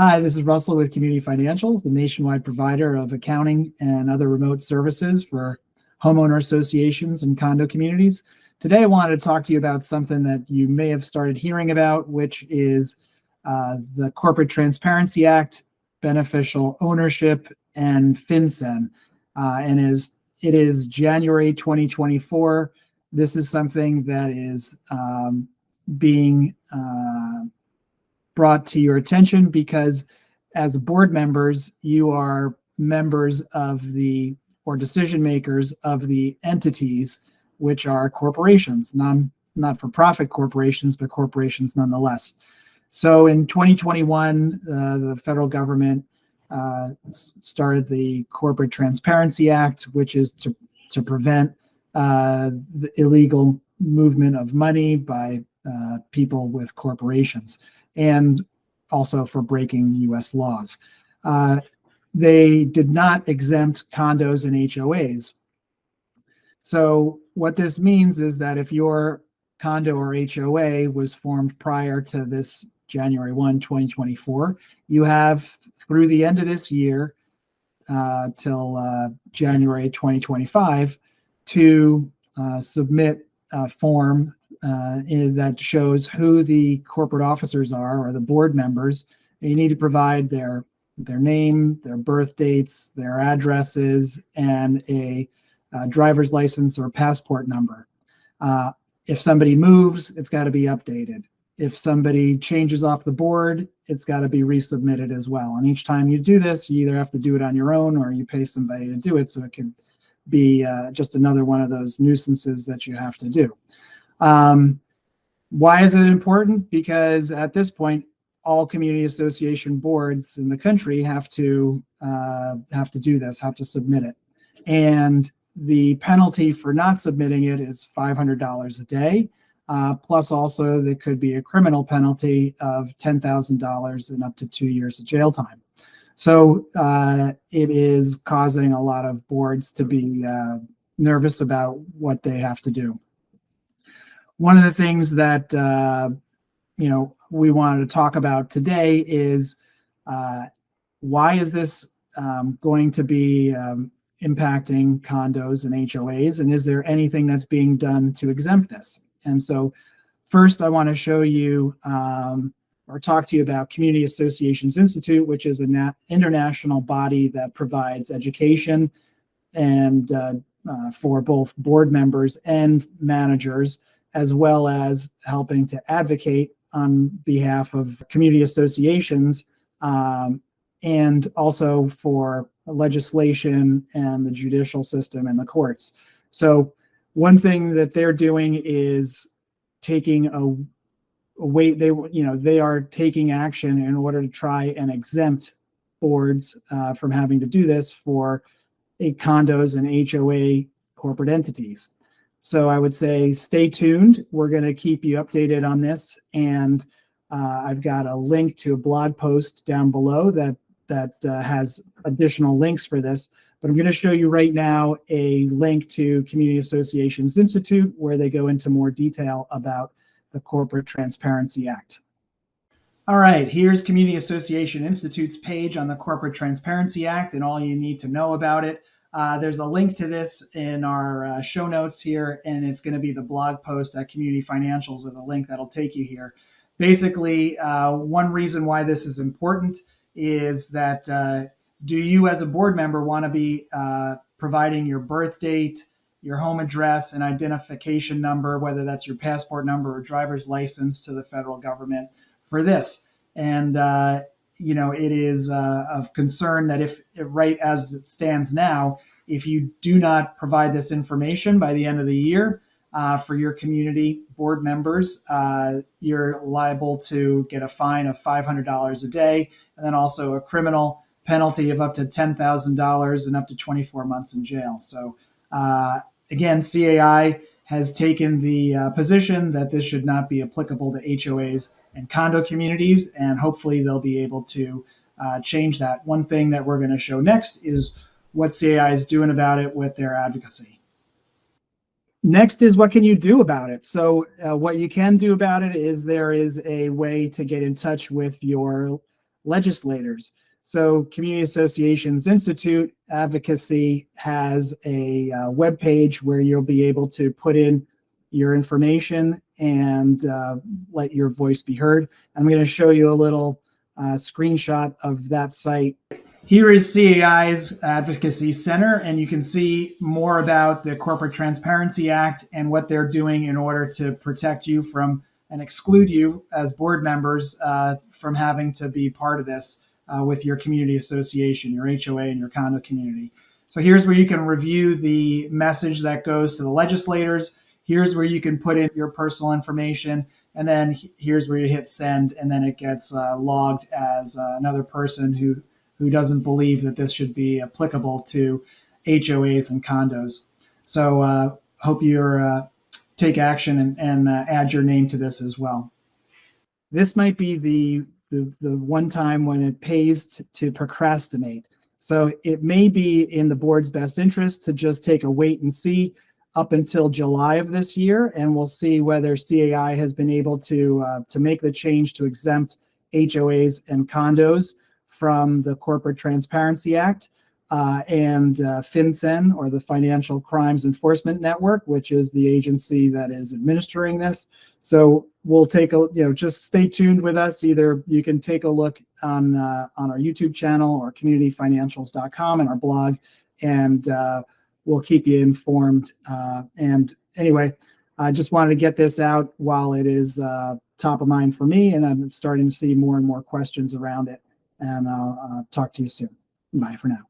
Hi, this is Russell with Community Financials, the nationwide provider of accounting and other remote services for homeowner associations and condo communities. Today, I wanted to talk to you about something that you may have started hearing about, which is the Corporate Transparency Act, beneficial ownership, and FinCEN. It is January 2024. This is something that is being brought to your attention because as board members, you are members of the, or decision makers of the entities, which are corporations, not-for-profit corporations, but corporations nonetheless. So in 2021, the federal government started the Corporate Transparency Act, which is to prevent the illegal movement of money by people with corporations, and also for breaking U.S. laws. They did not exempt condos and HOAs. So what this means is that if your condo or HOA was formed prior to this January 1, 2024, you have through the end of this year till January 2025 to submit a form that shows who the corporate officers are, or the board members. And you need to provide their name, their birth dates, their addresses, and a driver's license or passport number. If somebody moves, it's got to be updated. If somebody changes off the board, it's got to be resubmitted as well. And each time you do this, you either have to do it on your own or you pay somebody to do it, so it could be just another one of those nuisances that you have to do. Why is it important? Because at this point, all community association boards in the country have to do this, have to submit it. And the penalty for not submitting it is $500 a day. Plus also there could be a criminal penalty of $10,000 and up to 2 years of jail time. So it is causing a lot of boards to be nervous about what they have to do. One of the things that we wanted to talk about today is why is this going to be impacting condos and HOAs, and is there anything that's being done to exempt this? And so first I want to show you or talk to you about Community Associations Institute, which is an international body that provides education and for both board members and managers, as well as helping to advocate on behalf of community associations and also for legislation and the judicial system and the courts. So one thing that they're doing is taking they are taking action in order to try and exempt boards from having to do this for condos and HOA corporate entities. So I would say stay tuned. We're going to keep you updated on this, and I've got a link to a blog post down below that has additional links for this. But I'm going to show you right now a link to Community Associations Institute, where they go into more detail about the Corporate Transparency Act. All right, here's Community Association Institute's page on the Corporate Transparency Act and all you need to know about it. There's a link to this in our show notes here, and it's going to be the blog post at Community Financials, or the link that'll take you here. Basically, one reason why this is important is that do you as a board member want to be providing your birth date, your home address, and identification number, whether that's your passport number or driver's license, to the federal government for this? And it is of concern that if right as it stands now, if you do not provide this information by the end of the year for your community board members, you're liable to get a fine of $500 a day, and then also a criminal penalty of up to $10,000 and up to 24 months in jail. So again, CAI has taken the position that this should not be applicable to HOAs and condo communities, and hopefully they'll be able to change that. One thing that we're going to show next is what CAI is doing about it with their advocacy. Next is what can you do about it? So what you can do about it is there is a way to get in touch with your legislators. So Community Associations Institute Advocacy has a web page where you'll be able to put in your information and let your voice be heard. I'm going to show you a little screenshot of that site. Here is CAI's Advocacy Center, and you can see more about the Corporate Transparency Act and what they're doing in order to protect you from and exclude you as board members from having to be part of this with your community association, your HOA, and your condo community. So here's where you can review the message that goes to the legislators. Here's where you can put in your personal information, and then here's where you hit send, and then it gets logged as another person who doesn't believe that this should be applicable to HOAs and condos. So hope you take action and add your name to this as well. This might be the one time when it pays to procrastinate. So it may be in the board's best interest to just take a wait and see up until July of this year, and we'll see whether CAI has been able to make the change to exempt HOAs and condos from the Corporate Transparency Act and FinCEN, or the Financial Crimes Enforcement Network, which is the agency that is administering this. So we'll take just stay tuned with us. Either you can take a look on our YouTube channel or communityfinancials.com and our blog, and we'll keep you informed. And anyway, I just wanted to get this out while it is top of mind for me, and I'm starting to see more and more questions around it. And I'll talk to you soon. Bye for now.